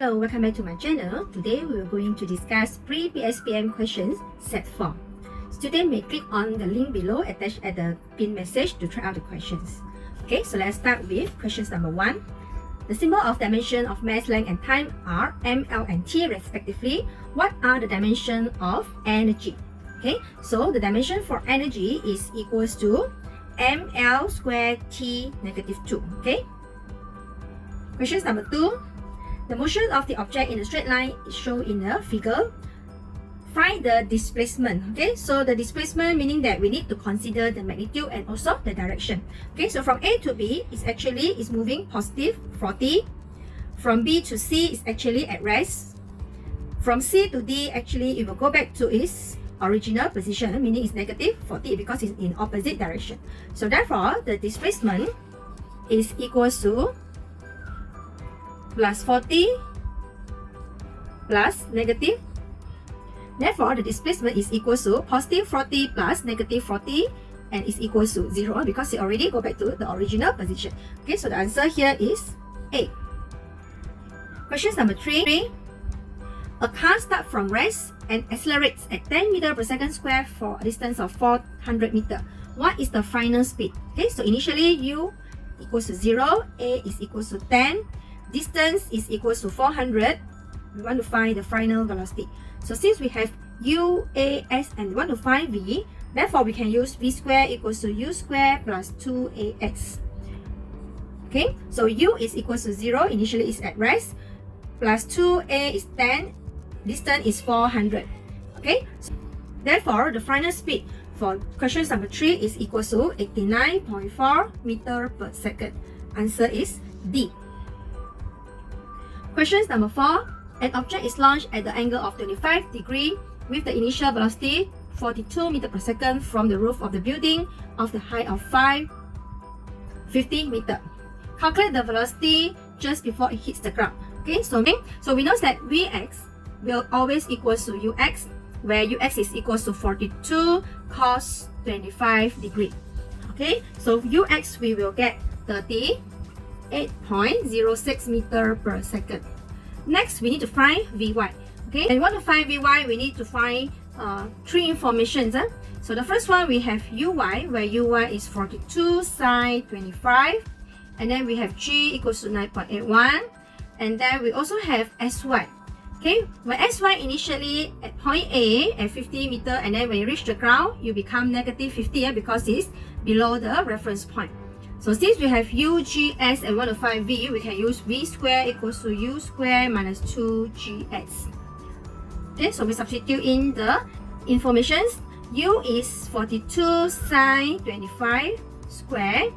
Hello, welcome back to my channel. Today we are going to discuss pre-Pspm questions set 4. Student may click on the link below attached at the pin message to try out the questions. Okay, so let's start with questions number 1. The symbol of dimension of mass, length and time are m, l and t respectively. What are the dimension of energy? Okay, so the dimension for energy is equals to ml squared t negative 2. Okay. Questions number 2. The motion of the object in a straight line is shown in the figure. Find the displacement. Okay, so the displacement meaning that we need to consider the magnitude and also the direction. Okay, so from A to B is moving positive 40. From B to C is actually at rest. From C to D actually it will go back to its original position, meaning it's negative 40 because it's in opposite direction. So therefore the displacement is equals to plus 40 plus negative. Therefore, the displacement is equal to positive 40 plus negative 40 and is equal to 0 because it already go back to the original position. Okay, so the answer here is A. Question number 3. A car starts from rest and accelerates at 10 meters per second square for a distance of 400 meters. What is the final speed? Okay, so initially U equals to 0, A is equal to 10. Distance is equal to 400. We want to find the final velocity. So since we have U, A, S and we want to find V, therefore we can use V square equals to U square plus 2AX. Okay, so U is equal to 0, initially is at rest, plus 2A is 10, distance is 400. Okay, so therefore the final speed for question number 3 is equal to 89.4 meters per second. Answer is D. Question number 4. An object is launched at the angle of 25 degrees with the initial velocity 42 meters per second from the roof of the building of the height of 50 meters. Calculate the velocity just before it hits the ground. Okay, so we know that Vx will always equal to Ux, where Ux is equal to 42 cos 25 degrees. Okay, so Ux we will get 38.06 meters per second. Next, we need to find Vy. Okay, and we want to find Vy, we need to find 3 informations. So the first one we have Uy, where Uy is 42 sine 25, and then we have G equals to 9.81, and then we also have Sy. Okay, where Sy initially at point A at 50 meters, and then when you reach the ground, you become negative 50 because it's below the reference point. So since we have U, G, S and want to find V, we can use V square equals to U square minus 2GS. Okay, so we substitute in the informations. U is 42 sine 25 square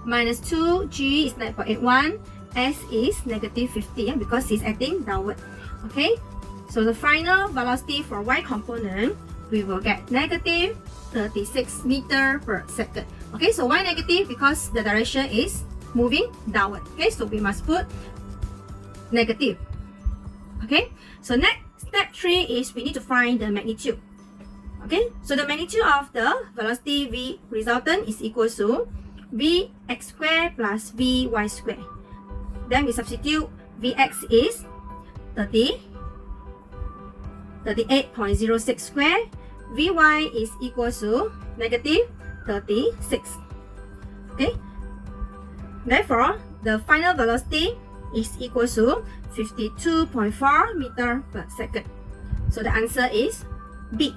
minus 2G is 9.81, S is negative 50 because it's acting downward. Okay, so the final velocity for Y component, we will get negative 36 meters per second. Okay, so why negative? Because the direction is moving downward. Okay, so we must put negative. Okay, so next step 3 is we need to find the magnitude. Okay, so the magnitude of the velocity V resultant is equal to Vx squared plus Vy squared. Then we substitute Vx is 38.06 squared. Vy is equal to negative 36. Okay, therefore the final velocity is equal to 52.4 meters per second. So the answer is B.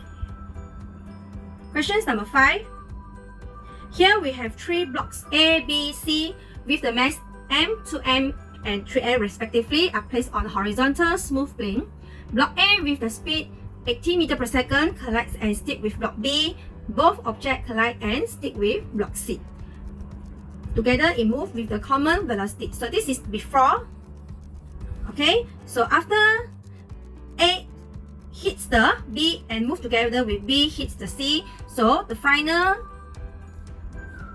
Question number 5. Here we have 3 blocks A, B, C with the mass M, 2M and 3M respectively are placed on horizontal smooth plane. Block A with the speed 80 meters per second collides and stick with block B. Both objects collide and stick with block C. Together it moves with the common velocity. So this is before. Okay, so after A hits the B and move together with B hits the C. So the final,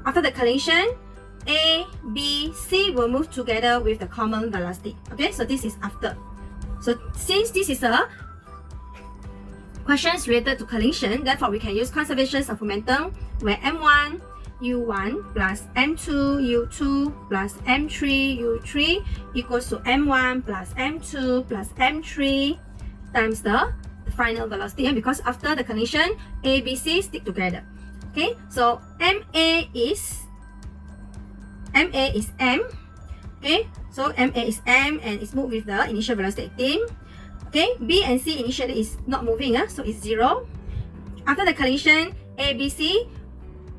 after the collision, A, B, C will move together with the common velocity. Okay, so this is after. So since this is a questions related to collision, therefore we can use conservation of momentum where M1 U1 plus M2 U2 plus M3 U3 equals to M1 plus M2 plus M3 times the final velocity. And because after the collision, A, B, C stick together. Okay, so MA is M. Okay, so MA is M and it's moved with the initial velocity 18. Okay, B and C initially is not moving, so it's 0. After the collision, A, B, C,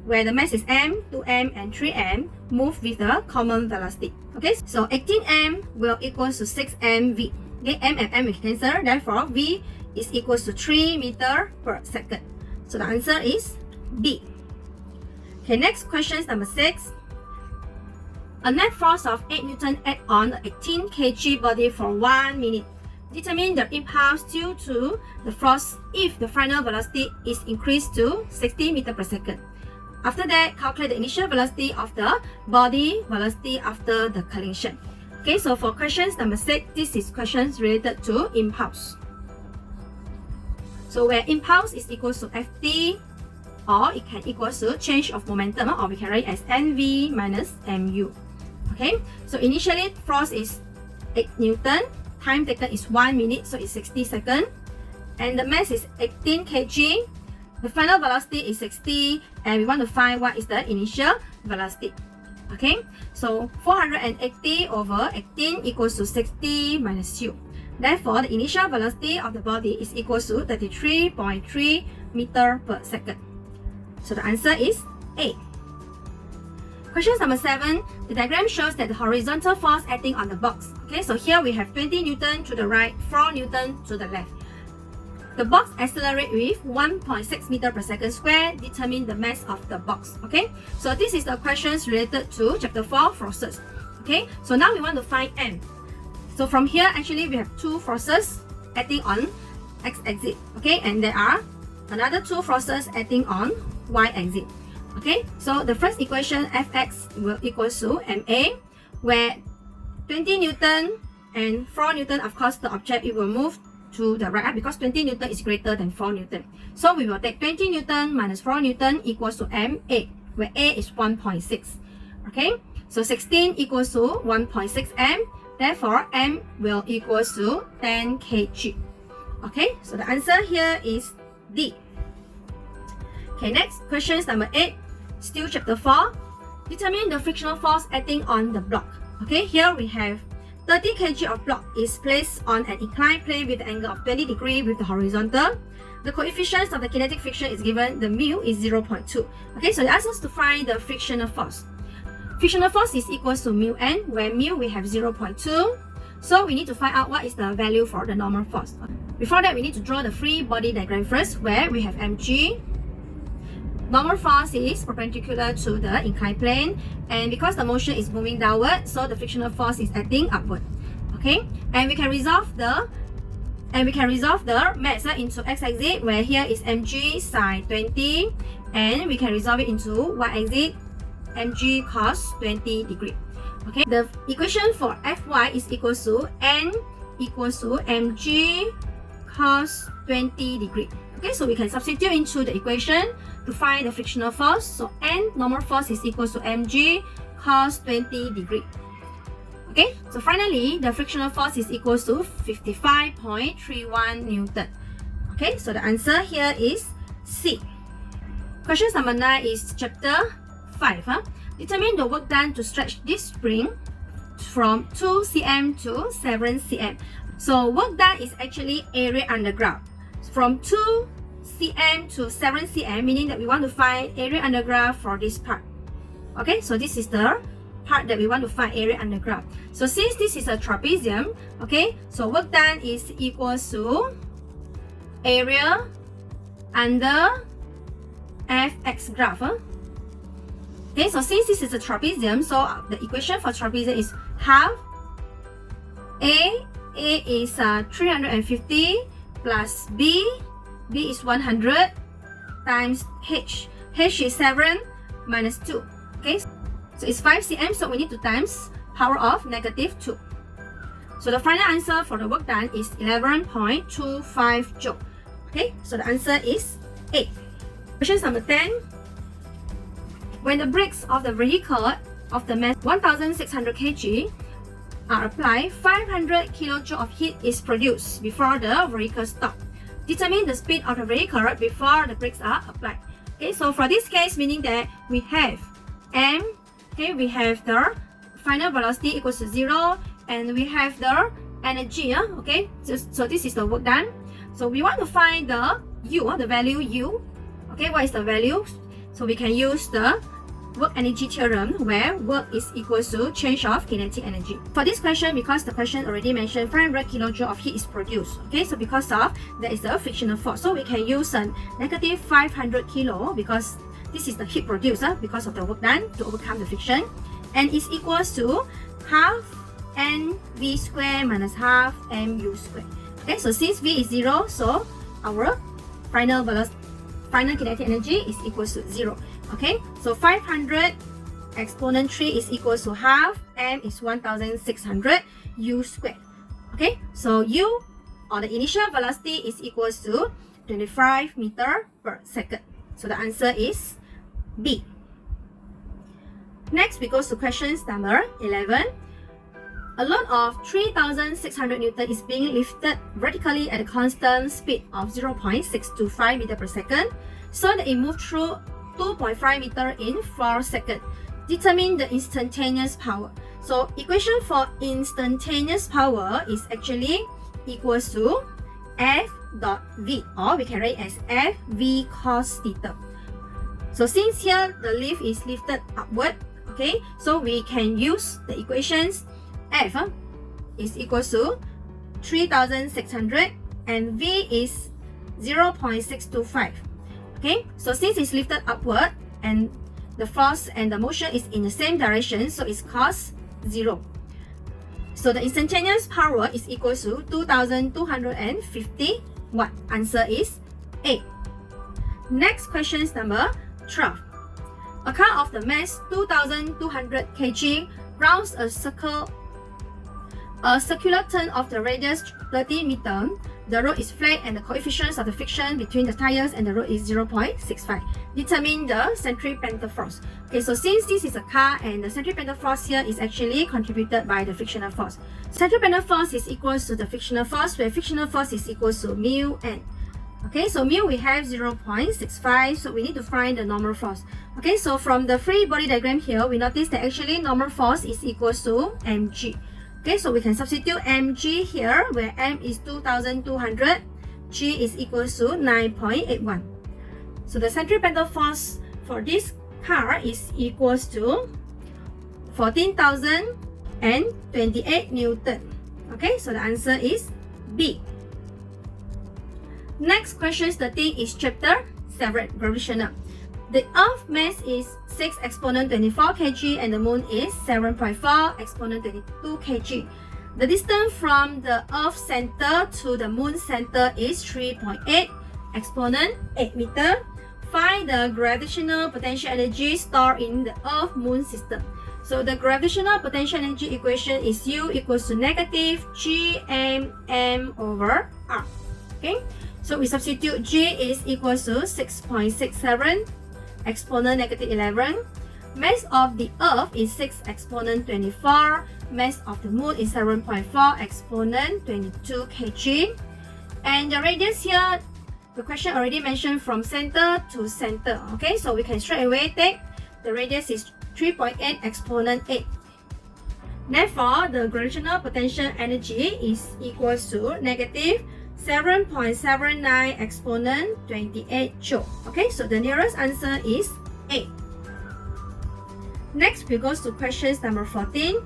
where the mass is M, 2M and 3M, move with the common velocity. Okay, so 18M will equal to 6mv. Okay, M and M will cancel, therefore V is equals to 3 meter per second. So the answer is B. Okay, next question, number 6. A net force of 8 Newton act on the 18 kg body for 1 minute. Determine the impulse due to the force if the final velocity is increased to 60 meter per second. After that, calculate the initial velocity of the body velocity after the collision. Okay, so for questions number 6, this is questions related to impulse. So where impulse is equal to Ft, or it can equal to change of momentum, or we can write as Nv minus Mu. Okay, so initially force is 8 Newton, time taken is 1 minute, so it's 60 seconds, and the mass is 18 kg. The final velocity is 60, and we want to find what is the initial velocity. Okay, so 480 over 18 equals to 60 minus U. Therefore, the initial velocity of the body is equal to 33.3 meter per second. So the answer is A. Question number 7. The diagram shows that the horizontal force acting on the box. Okay, so here we have 20 Newton to the right, 4 Newton to the left. The box accelerates with 1.6 meter per second square. Determine the mass of the box. Okay, so this is the questions related to chapter 4, forces. Okay, so now we want to find M. So from here, actually we have 2 forces acting on x-axis. Okay, and there are another 2 forces acting on y-axis. Okay, so the first equation Fx will equal to Ma, where 20 Newton and 4 Newton, of course the object, it will move to the right because 20 Newton is greater than 4 Newton. So we will take 20 Newton minus 4 Newton equals to Ma, where A is 1.6. Okay, so 16 equals to 1.6 M. Therefore, M will equal to 10 kg. Okay, so the answer here is D. Okay, next question number 8. Still chapter 4. Determine the frictional force acting on the block. Okay, here we have 30 kg of block is placed on an inclined plane with an angle of 20 degrees with the horizontal. The coefficient of the kinetic friction is given, the mu is 0.2. Okay, so it asks us to find the frictional force. Frictional force is equal to mu n, where mu we have 0.2. So we need to find out what is the value for the normal force. Before that, we need to draw the free body diagram first, where we have mg. Normal force is perpendicular to the inclined plane, and because the motion is moving downward, so the frictional force is acting upward. Okay, and we can resolve the mass into x-axis, where here is mg sine 20, and we can resolve it into y-axis, mg cos 20 degree. Okay, the equation for Fy is equal to n equals to mg cos 20 degree. Okay, so we can substitute into the equation to find the frictional force. So N normal force is equal to mg cos 20 degree. Okay, so finally the frictional force is equal to 55.31 Newton. Okay, so the answer here is C. Question number 9 is chapter 5. Determine the work done to stretch this spring from 2 cm to 7 cm. So work done is actually area underground. From 2 cm to 7 cm, meaning that we want to find area underground for this part. Okay, so this is the part that we want to find area underground. So since this is a trapezium, okay, so work done is equal to area under fx graph. Okay, so since this is a trapezium, so the equation for trapezium is half A is 350 plus B is 100 times H is 7 minus 2. Okay, so it's 5 cm, so we need to times power of negative 2. So the final answer for the work done is 11.25 joule. Okay, so the answer is A. Question number 10. When the brakes of the vehicle of the mass 1600 kg are applied, 500 kJ of heat is produced before the vehicle stops. Determine the speed of the vehicle before the brakes are applied. Okay, so for this case, meaning that we have m, okay, we have the final velocity equals to 0, and we have the energy, okay, so this is the work done. So we want to find the u, the value u. Okay, what is the value? So we can use the work energy theorem, where work is equal to change of kinetic energy. For this question, because the question already mentioned 500 kJ of heat is produced, okay, so because of there is a frictional force, so we can use a negative 500 kilo, because this is the heat produced because of the work done to overcome the friction, and is equals to half mv square minus half mu square. Okay, so since v is 0, so our final kinetic energy is equals to 0. Okay, so 500 exponent 3 is equals to half, m is 1600 u squared. Okay, so u, or the initial velocity, is equals to 25 meter per second. So the answer is B. Next, we go to questions number 11. A load of 3600 Newton is being lifted vertically at a constant speed of 0.625 meter per second, so that it moves through 2.5 meter in 4 seconds. Determine the instantaneous power. So equation for instantaneous power is actually equals to F dot V, or we can write as F V cos theta. So since here the lift is lifted upward, okay, so we can use the equations. F is equals to 3600 and V is 0.625. Okay, so since it's lifted upward and the force and the motion is in the same direction, so it's cos 0. So the instantaneous power is equal to 2250 watt. Answer is A. Next question is number 12. A car of the mass 2200 kg rounds a circular turn of the radius 30 meter. The road is flat and the coefficients of the friction between the tires and the road is 0.65. Determine the centripetal force. Okay, so since this is a car and the centripetal force here is actually contributed by the frictional force. Centripetal force is equal to the frictional force, where frictional force is equal to mu n. Okay, so mu we have 0.65, so we need to find the normal force. Okay, so from the free body diagram here, we notice that actually normal force is equal to mg. Okay, so we can substitute mg here, where m is 2200, g is equal to 9.81. So the centripetal force for this car is equals to 14,028 Newton. Okay, so the answer is B. Next question 13 is chapter 7, gravitational. The Earth mass is 6 exponent 24 kg and the Moon is 7.4 exponent 22 kg. The distance from the Earth center to the Moon center is 3.8 exponent 8 meter. Find the gravitational potential energy stored in the Earth-Moon system. So the gravitational potential energy equation is U equals to negative Gm over R. Okay, so we substitute G is equals to 6.67 exponent negative 11. Mass of the Earth is 6 exponent 24. Mass of the Moon is 7.4 exponent 22 kg. And the radius here, the question already mentioned from center to center. Okay, so we can straight away take the radius is 3.8 exponent 8. Therefore, the gravitational potential energy is equals to negative 7.79 exponent 28 joule. Okay, so the nearest answer is A. Next, we go to questions number 14.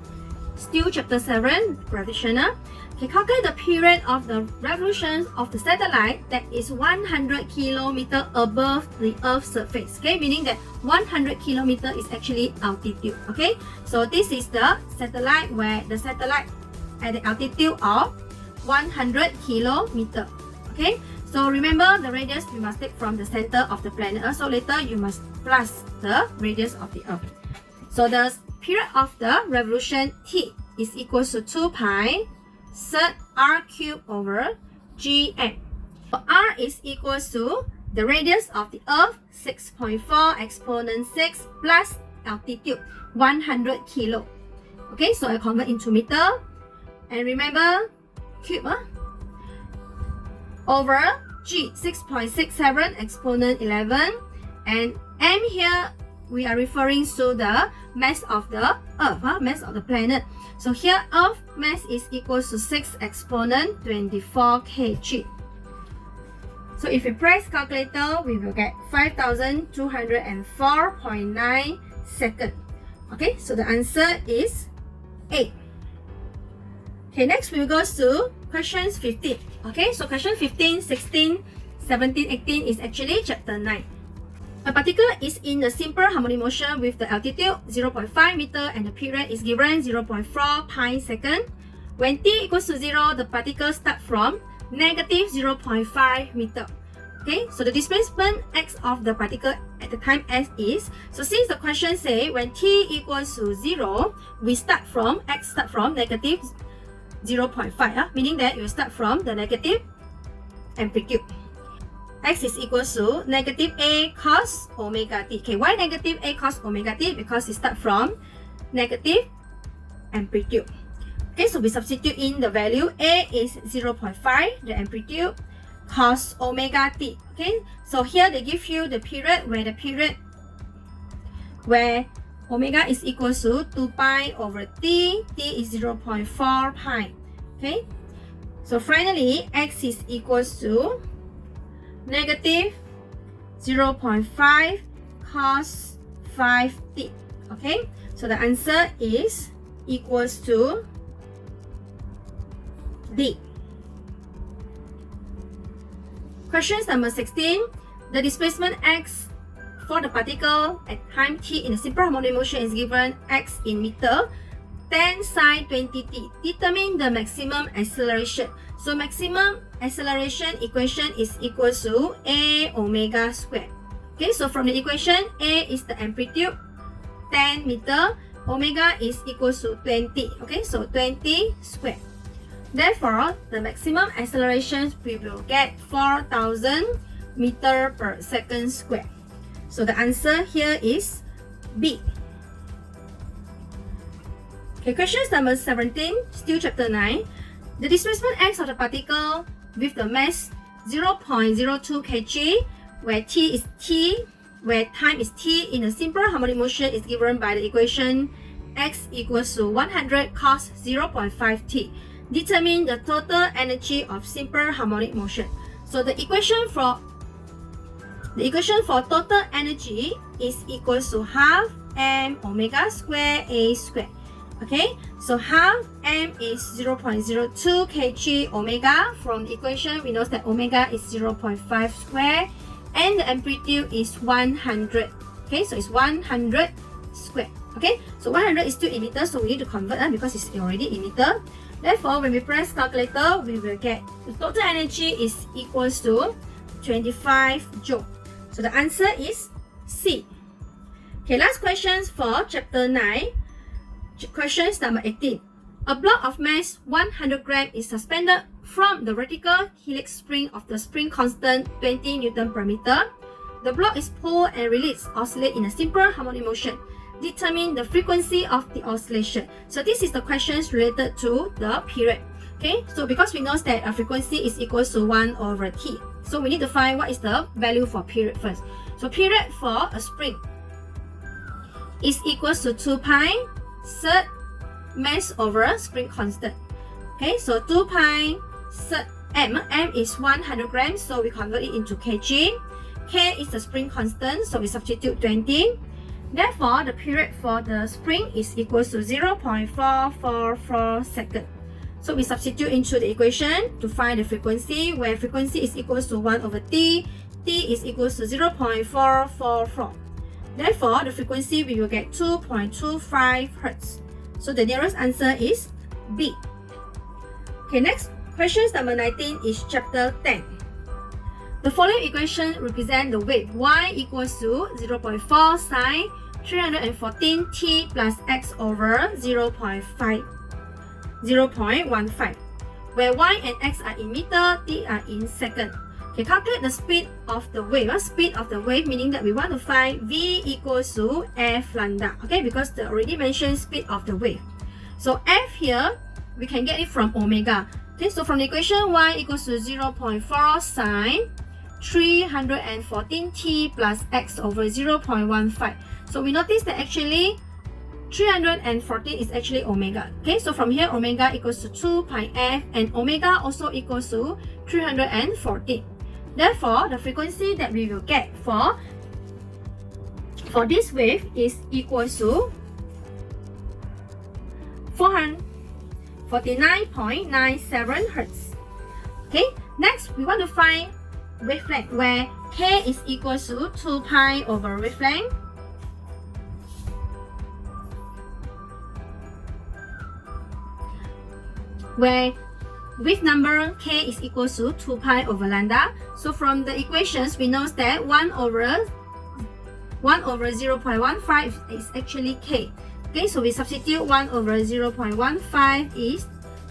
Still chapter 7, gravitational. Okay, calculate the period of the revolution of the satellite that is 100 km above the Earth's surface. Okay, meaning that 100 km is actually altitude. Okay, so this is the satellite, where the satellite at the altitude of 100 km. Okay, so remember the radius we must take from the center of the planet Earth. So later you must plus the radius of the Earth. So the period of the revolution T is equal to 2 pi sub r cubed over gm. So r is equal to the radius of the Earth 6.4 exponent 6 plus altitude 100 kilo. Okay, so I convert into meter, and remember cube over G 6.67 exponent 11, and M here we are referring to the mass of the Earth, mass of the planet. So here Earth mass is equal to 6 exponent 24 kg. So if we press calculator, we will get 5204.9 seconds. Okay, so the answer is 8. Okay, next we will go to questions 15. Okay, so question 15, 16, 17, 18 is actually chapter 9. A particle is in a simple harmonic motion with the altitude 0.5 meter and the period is given 0.4 pi second. When t equals to 0, the particle starts from negative 0.5 meter. Okay, so the displacement x of the particle at the time s is, so since the question say when t equals to 0, we start from negative 0.5, meaning that you start from the negative amplitude. X is equal to negative a cos omega t. Okay, why negative a cos omega t? Because it starts from negative amplitude. Okay, so we substitute in the value. A is 0.5, the amplitude, cos omega t. Okay, so here they give you the period where omega is equal to 2 pi over t, t is 0.4 pi. Okay, so finally x is equal to negative 0.5 cos 5t. Okay, so the answer is equals to D. Questions number 16. The displacement x for the particle at time t in a simple harmonic motion is given x in meter, 10 sine 20t. Determine the maximum acceleration. So maximum acceleration equation is equal to a omega squared. Okay, so from the equation, a is the amplitude, 10 meter, omega is equal to 20. Okay, so 20 squared. Therefore, the maximum acceleration we will get 4,000 meter per second squared. So the answer here is B. Okay, questions number 17, still chapter 9. The displacement x of the particle with the mass 0.02 kg, where time is t in a simple harmonic motion is given by the equation x equals to 100 cos 0.5 t. Determine the total energy of simple harmonic motion. So the equation for total energy is equal to half m omega square a square. Okay, so half m is 0.02 kg omega. From the equation, we know that omega is 0.5 square and the amplitude is 100. Okay, so it's 100 square. Okay, so 100 is still in meter, so we need to convert because it's already in meter. Therefore, when we press calculator, we will get the total energy is equals to 25 joule. So the answer is C. Okay, last questions for chapter 9. Questions number 18. A block of mass 100 gram is suspended from the vertical helix spring of the spring constant 20 Newton per meter. The block is pulled and released, oscillate in a simple harmonic motion. Determine the frequency of the oscillation. So this is the questions related to the period. Okay, so because we know that a frequency is equal to 1 over t, so we need to find what is the value for period first. So period for a spring is equal to 2 pi third mass over spring constant. Okay, so 2 pi third m is 100 grams, so we convert it into kg. K is the spring constant, so we substitute 20. Therefore, the period for the spring is equal to 0.444 seconds. So we substitute into the equation to find the frequency, where frequency is equal to 1 over t, t is equal to 0.444. Therefore, the frequency we will get 2.25 Hz. So the nearest answer is B. Okay, next questions number 19 is chapter 10. The following equation represent the wave y equals to 0.4 sine 314 t plus x over 0.15, where y and x are in meter, t are in second. Okay, calculate the speed of the wave. Speed of the wave meaning that we want to find v equals to f lambda. Okay, because they already mentioned speed of the wave. So f here, we can get it from omega. Okay, so from the equation y equals to 0.4 sine 314t plus x over 0.15. So we notice that actually 314 is actually omega. Okay, so from here omega equals to 2 pi f and omega also equals to 314. Therefore, the frequency that we will get for this wave is equals to 449.97 Hertz. Okay, next we want to find wavelength where k is equals to 2 pi over wavelength. Where wave number k is equals to 2 pi over lambda. So from the equations, we know that 1 over 0.15 is actually k. Okay, so we substitute 1 over 0.15 is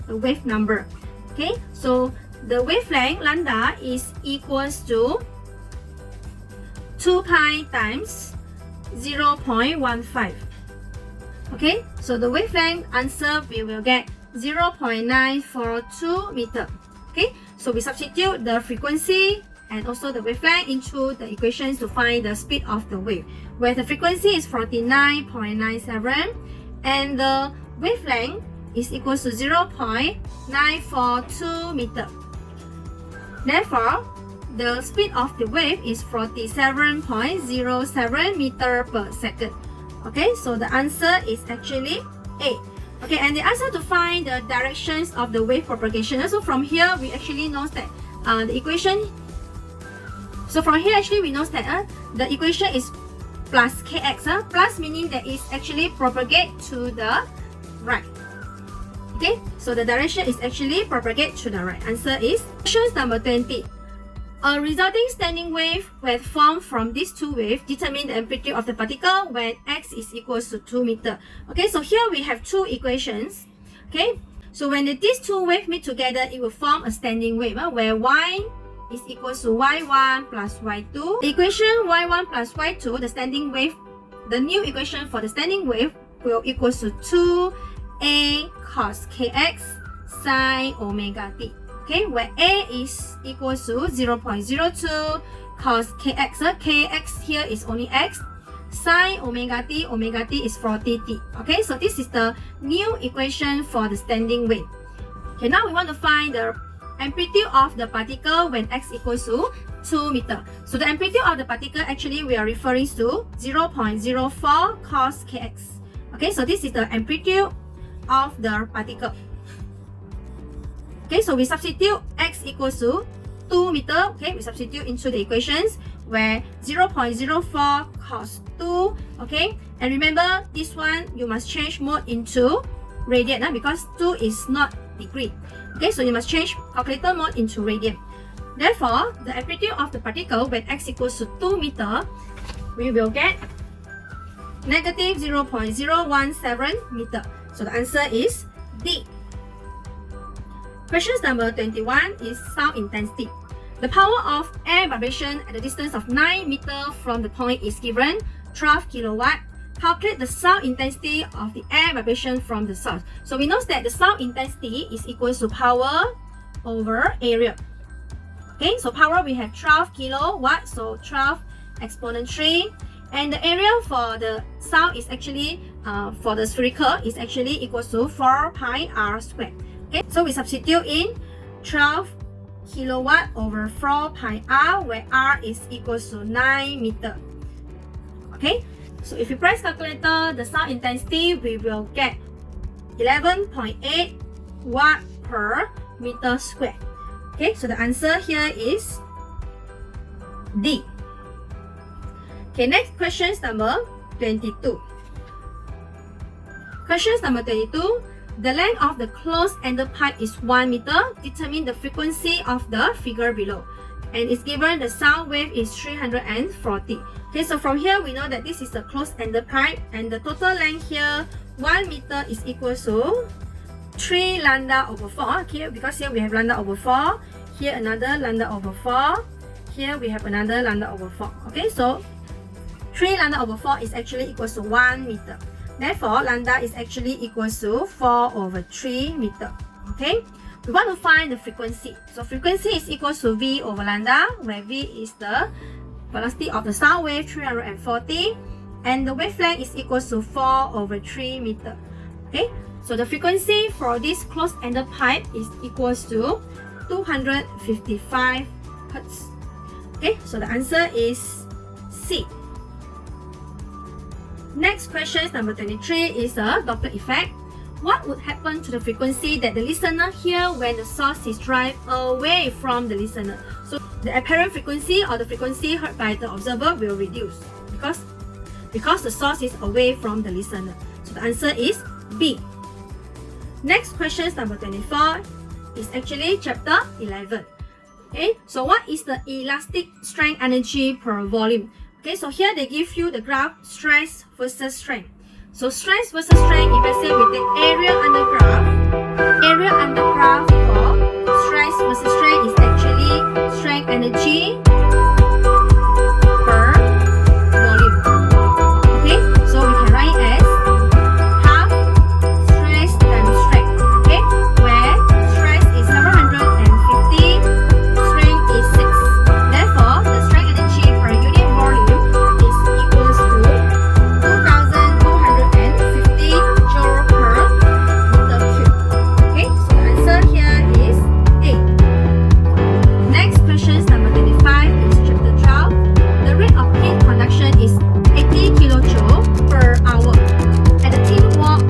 the wave number. Okay, so the wavelength lambda is equals to 2 pi times 0.15. Okay, so the wavelength answer we will get 0.942 meter. Okay, so we substitute the frequency and also the wavelength into the equations to find the speed of the wave, where the frequency is 49.97 and the wavelength is equals to 0.942 meter. Therefore, the speed of the wave is 47.07 meter per second. Okay, so the answer is actually A. Okay, and the answer to find the directions of the wave propagation. So from here, we actually know that the equation. So from here, actually, we know that the equation is plus kx. Plus meaning that it's actually propagate to the right. Okay, so the direction is actually propagate to the right. Answer is question number 20. A resulting standing wave when formed from these two waves determine the amplitude of the particle when x is equals to 2 meter. Okay, so here we have two equations. Okay, so when these two waves meet together, it will form a standing wave where y is equals to y1 plus y2. The equation y1 plus y2, the standing wave, the new equation for the standing wave will equals to 2a cos kx sine omega t. Okay, where a is equals to 0.02 cos kx. Kx here is only x. Sine omega t is 40t. Okay, so this is the new equation for the standing wave. Okay, now we want to find the amplitude of the particle when x equals to 2 meter. So the amplitude of the particle actually we are referring to 0.04 cos kx. Okay, so this is the amplitude of the particle. Okay, so we substitute x equals to 2 meter. Okay, we substitute into the equations where 0.04 cos 2. Okay, and remember this one you must change mode into radian because 2 is not degree. Okay, so you must change calculator mode into radian. Therefore, the amplitude of the particle when x equals to 2 meter, we will get negative 0.017 meter. So the answer is D. Question number 21 is sound intensity. The power of air vibration at a distance of 9 meters from the point is given 12 kilowatt. Calculate the sound intensity of the air vibration from the source. So we know that the sound intensity is equal to power over area. Okay, so power we have 12 kilowatt, so 12 exponent 3. And the area for the sound is actually, for the spherical, is actually equal to 4 pi r squared. Okay, so we substitute in 12 kilowatt over 4 pi r, where r is equal to 9 meter. Okay, so if you press calculator, the sound intensity, we will get 11.8 watt per meter square. Okay, so the answer here is D. Okay, next question number 22. Question number 22. The length of the closed-ended pipe is 1 meter. Determine the frequency of the figure below. And it's given the sound wave is 340. Okay, so from here we know that this is the closed-ended pipe and the total length here 1 meter is equal to 3 lambda over 4. Okay, because here we have lambda over 4. Here another lambda over 4. here we have another lambda over 4. Okay, so 3 lambda over 4 is actually equals to 1 meter. Therefore, lambda is actually equals to 4 over 3 meter. Okay, we want to find the frequency. So frequency is equals to V over lambda, where V is the velocity of the sound wave 340, and the wavelength is equals to 4 over 3 meter. Okay, so the frequency for this closed-ended pipe is equals to 255 Hertz. Okay, so the answer is C. Next question, number 23, is a Doppler effect. What would happen to the frequency that the listener hear when the source is driven away from the listener? So the apparent frequency or the frequency heard by the observer will reduce because the source is away from the listener. So the answer is B. Next question, number 24, is actually chapter 11. Okay, so what is the elastic strength energy per volume? Okay, so here they give you the graph stress versus strength. So stress versus strength, if I say we take area under graph for stress versus strength is actually strength energy per volume. Okay, so we can write as half stress times strength. Okay, where stress is 750, strength is 6. Therefore, the strength energy per unit volume is equals to 2,250 joule per meter cube. Okay, so the answer here is A. Next question, number 25, is chapter 12. The rate of heat conduction is 80 kilojoule per hour at a thin wall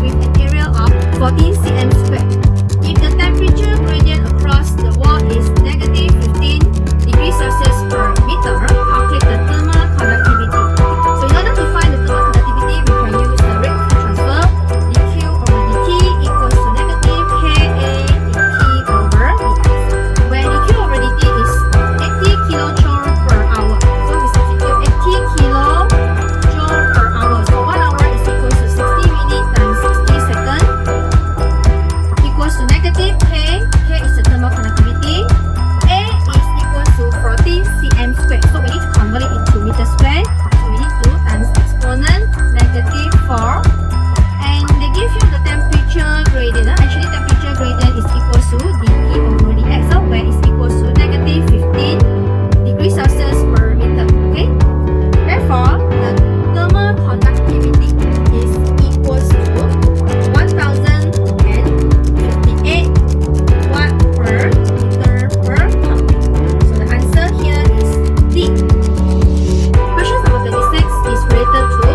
with an area of 14 cm squared. If the temperature gradient across the wall is negative 15 degrees Celsius per meter, calculate the thermal conductivity. So in order to find the thermal conductivity, we can use the rate of heat transfer, dQ over dt equals to negative Ka dt over dx, where dQ over dt is 80 kilojoule per hour. So we substitute 80 kilojoule per hour. So 1 hour is equals to 60 minutes times 60 seconds equals to negative K. K is the thermal conductivity. A is equals to 14 cm squared. So we need to convert it into meter squared. So we need to times exponent negative 4. And they give you the temperature gradient. Actually, temperature gradient is equals to dT over dx, where is equals to negative 15 degrees Celsius per meter. Okay. Therefore, the thermal conductivity is equals to 1,058 watt per meter per Kelvin. So the answer here is D. Question number 26 is related to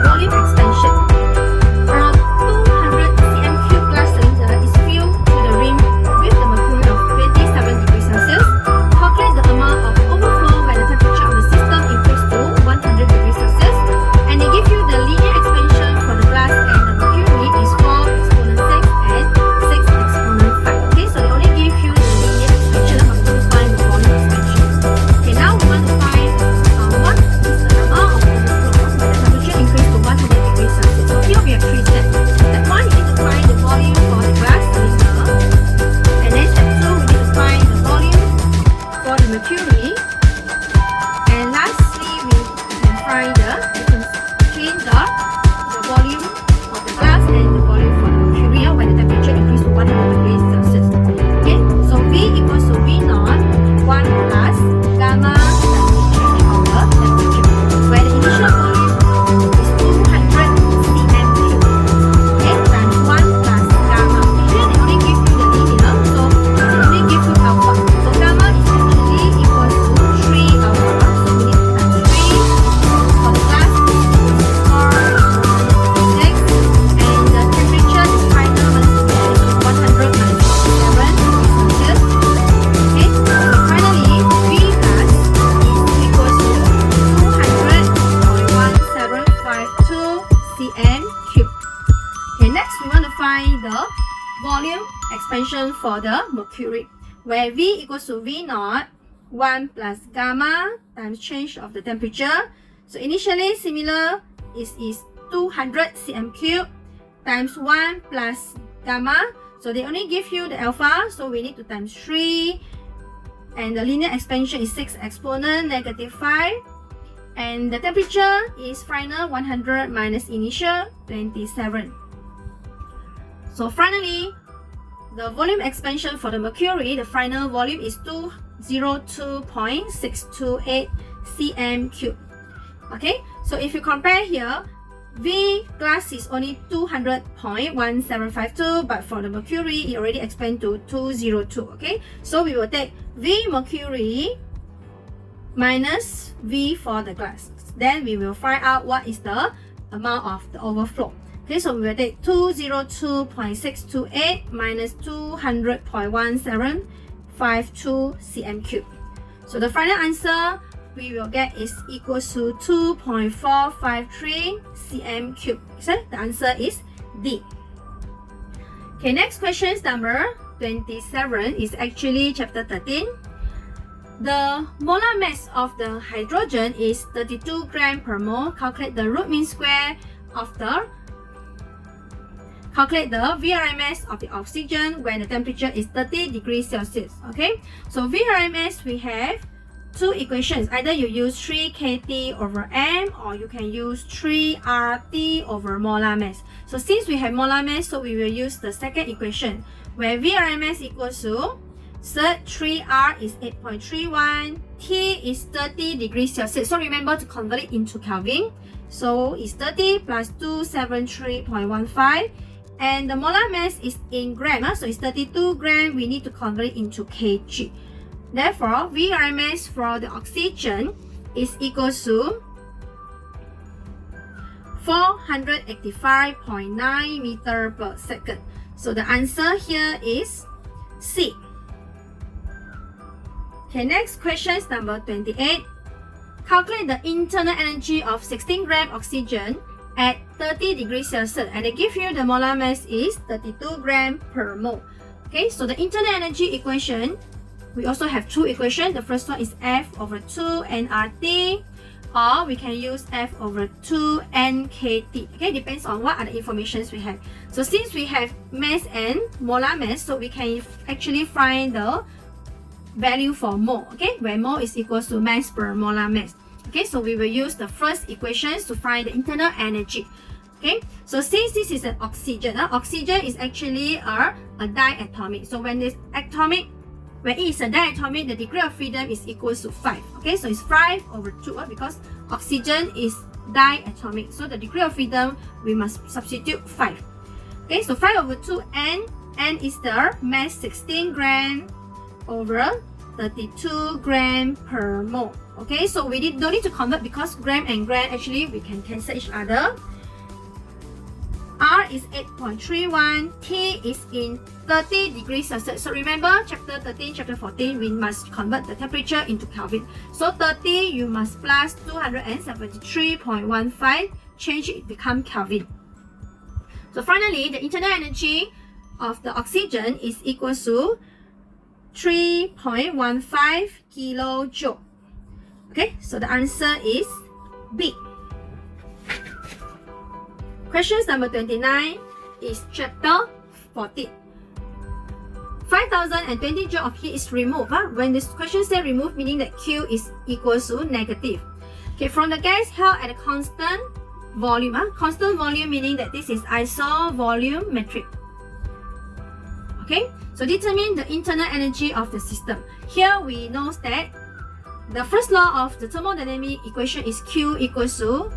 volume expansion. A 200 cm cube glass cylinder is filled to the rim with the mercury of 27 degrees Celsius. Calculate the amount of overflow when the temperature of the system increases to 100 degrees Celsius. And they give you the linear expansion for the glass, and the mercury is 4 exponent 6 and 6 exponent 5. Okay, so they only give you the linear expansion. How to find the volume expansion? Okay, now we want to find what is the amount of overflow when the temperature increases to 100 degrees Celsius. So here we have 3 steps. Step 1, you need to find the volume for the glass cylinder. And then step 2, we need to find the volume for the mercury. And lastly, we can find the difference between the volume of the glass and the volume for the mercury when the temperature increases to 100 degrees Celsius. Okay, so V equals to V naught 1 plus gamma times change of the temperature, where the initial volume is 200 cm cube. Okay, times 1 plus gamma. Here they only give you the linear, so they only give you alpha. So gamma is actually equals to 3 alpha. So we need to times 3 for the glass is equals to 4 6, and the temperature is final multiplication is 100 minus 7 degrees Celsius. Okay, so finally V gas is equals to 200.1752 cm cube. Okay, next we want to find the volume expansion for the mercury, where V equals to V naught 1 plus gamma times change of the temperature. So initially similar is 200 cm cube times 1 plus gamma. So they only give you the alpha, so we need to times 3 and the linear expansion is 6 exponent negative 5, and the temperature is final 100 minus initial 27. So finally, the volume expansion for the mercury, the final volume is 202.628 cm cube. Okay, so if you compare here, V glass is only 200.1752, but for the mercury, it already expanded to 202. Okay, so we will take V mercury minus V for the glass. Then we will find out what is the amount of the overflow. Okay, so we will take 202.628 minus 200.1752 cm cube. So the final answer we will get is equals to 2.453 cm cube. So the answer is D. Okay, next question is number 27 is actually chapter 13. The molar mass of the hydrogen is 32 gram per mole. Calculate the root mean square of the VRMS of the oxygen when the temperature is 30 degrees Celsius. Okay, so VRMS we have two equations. Either you use 3 kT over m, or you can use 3 RT over molar mass. So since we have molar mass, so we will use the second equation where VRMS equals to 3R is 8.31, T is 30 degrees Celsius. So remember to convert it into Kelvin. So it's 30 plus 273.15, and the molar mass is in gram. So it's 32 gram. We need to convert it into kg. Therefore, VRMS for the oxygen is equals to 485.9 meter per second. So the answer here is C. Okay, next question is number 28. Calculate the internal energy of 16 gram oxygen at 30 degrees Celsius, and they give you the molar mass is 32 gram per mole. Okay, so the internal energy equation, we also have two equations. The first one is F over 2 nRT, or we can use F over 2 nKT. Okay, depends on what are the informations we have. So since we have mass and molar mass, so we can actually find the value for mole. Okay, where mole is equal to mass per molar mass. Okay, so we will use the first equations to find the internal energy. Okay, so since this is an oxygen, oxygen is actually a diatomic. So when it is a diatomic, the degree of freedom is equal to 5. Okay, so it's 5 over 2 because oxygen is diatomic. So the degree of freedom, we must substitute 5. Okay, so 5 over 2 n is the mass 16 gram over 32 gram per mole. Okay, so we don't need to convert because gram and gram actually we can cancel each other. R is 8.31, T is in 30 degrees Celsius. So remember chapter 13, chapter 14, we must convert the temperature into Kelvin. So 30 you must plus 273.15, change it become Kelvin. So finally, the internal energy of the oxygen is equal to 3.15 kilojoule. Okay, so the answer is B. Questions number 29 is chapter 14. 5020 joule of heat is removed. When this question says remove, meaning that Q is equal to negative. Okay, from the gas held at a constant volume. Constant volume meaning that this is isovolumetric. Okay, so determine the internal energy of the system. Here we know that the first law of the thermodynamic equation is Q equals to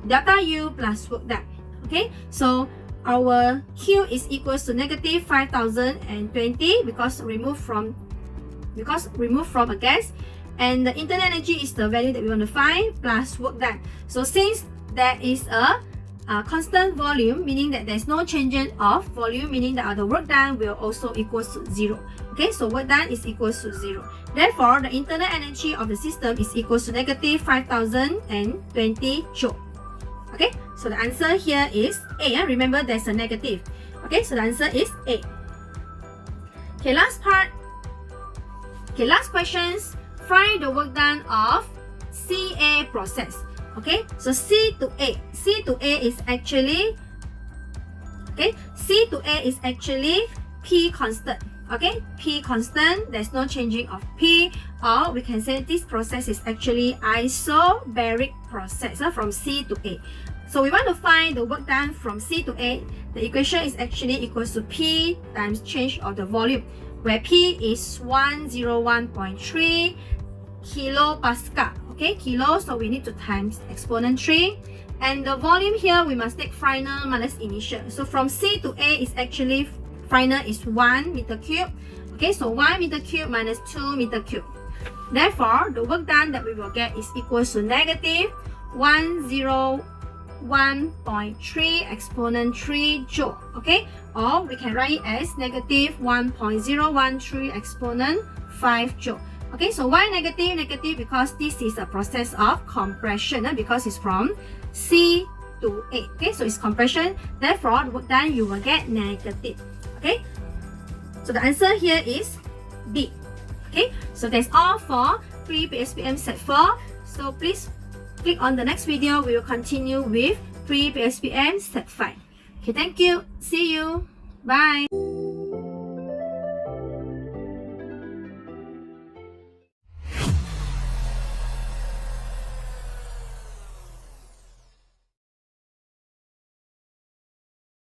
delta U plus work done. Okay, so our Q is equals to negative 5020 because removed from a gas, and the internal energy is the value that we want to find plus work done. So since there is a constant volume, meaning that there's no change of volume, meaning that the work done will also equals to 0. Okay, so work done is equals to 0. Therefore, the internal energy of the system is equals to negative 5020 joule. Okay, so the answer here is A. Remember, there's a negative. Okay, so the answer is A. Okay, last part. Okay, last questions. Find the work done of CA process. Okay, so C to A is actually P constant. Okay, P constant, there's no changing of P, or we can say this process is actually isobaric process from C to A. So we want to find the work done from C to A. The equation is actually equals to P times change of the volume, where P is 101.3 kilopascal. Okay, kilo, so we need to times exponent 3. And the volume here, we must take final minus initial. So from C to A is actually, final is 1 meter cube. Okay, so 1 meter cube minus 2 meter cube. Therefore, the work done that we will get is equals to negative 101.3 exponent 3 joule. Okay, or we can write it as negative 1.013 exponent 5 joule. Okay, so why negative? Negative because this is a process of compression, because it's from C to A. Okay, so it's compression. Therefore, the work done you will get negative. Okay, so the answer here is B. Okay, so that's all for Pre-Pspm set 4. So please click on the next video. We will continue with Pre-Pspm set 5. Okay, thank you. See you. Bye.